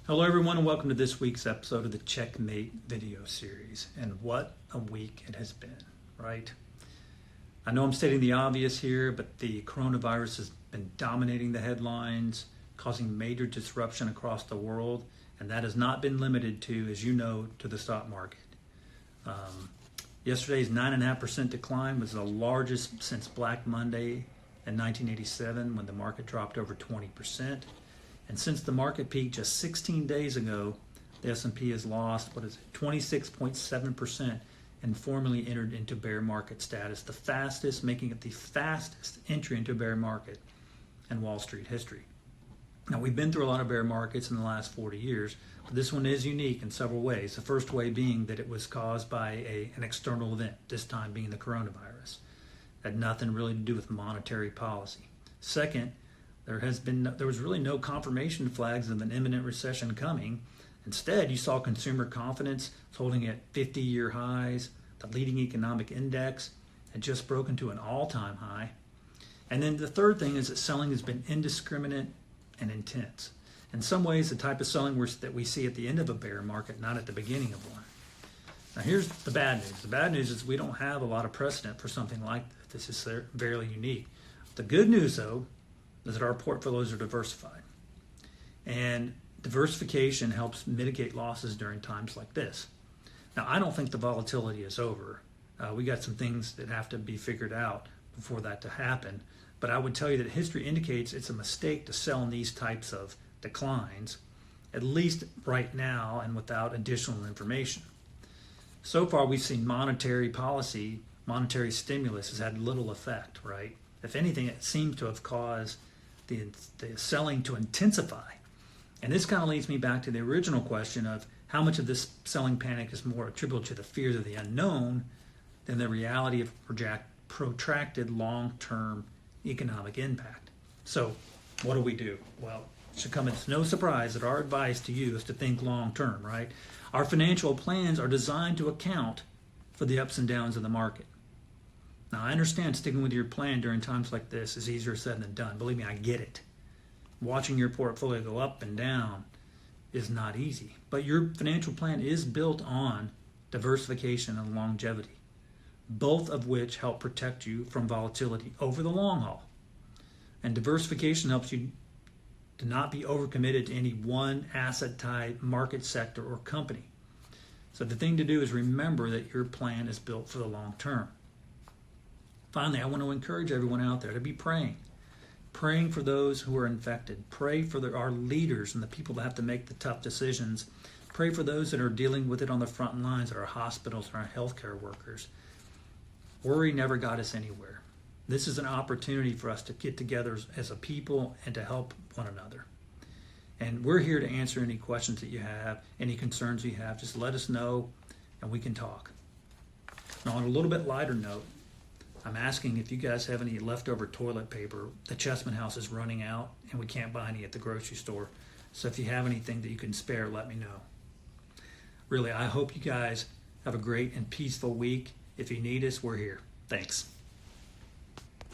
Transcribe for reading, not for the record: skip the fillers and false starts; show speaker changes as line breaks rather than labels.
Hello everyone and welcome to this week's episode of the Checkmate video series. And what a week it has been, right? I know I'm stating the obvious here, but the coronavirus has been dominating the headlines, causing major disruption across the world, and that has not been limited to, as you know, to the stock market. Yesterday's 9.5% decline was the largest since Black Monday in 1987 when the market dropped over 20%. And since the market peaked just 16 days ago, the S&P has lost, 26.7% and formally entered into bear market status, making it the fastest entry into bear market in Wall Street history. Now, we've been through a lot of bear markets in the last 40 years, but this one is unique in several ways. The first way being that it was caused by an external event, this time being the coronavirus. It had nothing really to do with monetary policy. Second, there was really no confirmation flags of an imminent recession coming. Instead, you saw consumer confidence holding at 50-year highs. The leading economic index had just broken to an all-time high. And then the third thing is that selling has been indiscriminate and intense. In some ways, the type of selling that we see at the end of a bear market, not at the beginning of one. Now, here's the bad news. The bad news is we don't have a lot of precedent for something like this. This is fairly unique. The good news, though, is that our portfolios are diversified. And diversification helps mitigate losses during times like this. Now, I don't think the volatility is over. We got some things that have to be figured out before that to happen. But I would tell you that history indicates it's a mistake to sell in these types of declines, at least right now and without additional information. So far, we've seen monetary policy, monetary stimulus has had little effect, right? If anything, it seems to have caused the selling to intensify. And this kind of leads me back to the original question of how much of this selling panic is more attributable to the fears of the unknown than the reality of protracted long-term economic impact. So what do we do? Well, it should come as no surprise that our advice to you is to think long-term, right? Our financial plans are designed to account for the ups and downs of the market. Now, I understand sticking with your plan during times like this is easier said than done. Believe me, I get it. Watching your portfolio go up and down is not easy. But your financial plan is built on diversification and longevity, both of which help protect you from volatility over the long haul. And diversification helps you to not be overcommitted to any one asset type, market sector, or company. So the thing to do is remember that your plan is built for the long term. Finally, I want to encourage everyone out there to be praying for those who are infected. Pray for our leaders and the people that have to make the tough decisions. Pray for those that are dealing with it on the front lines at our hospitals and our healthcare workers. Worry never got us anywhere. This is an opportunity for us to get together as a people and to help one another. And we're here to answer any questions that you have, any concerns you have. Just let us know and we can talk. Now, on a little bit lighter note, I'm asking if you guys have any leftover toilet paper. The Chessman house is running out and we can't buy any at the grocery store. So if you have anything that you can spare, let me know. Really, I hope you guys have a great and peaceful week. If you need us, we're here. Thanks.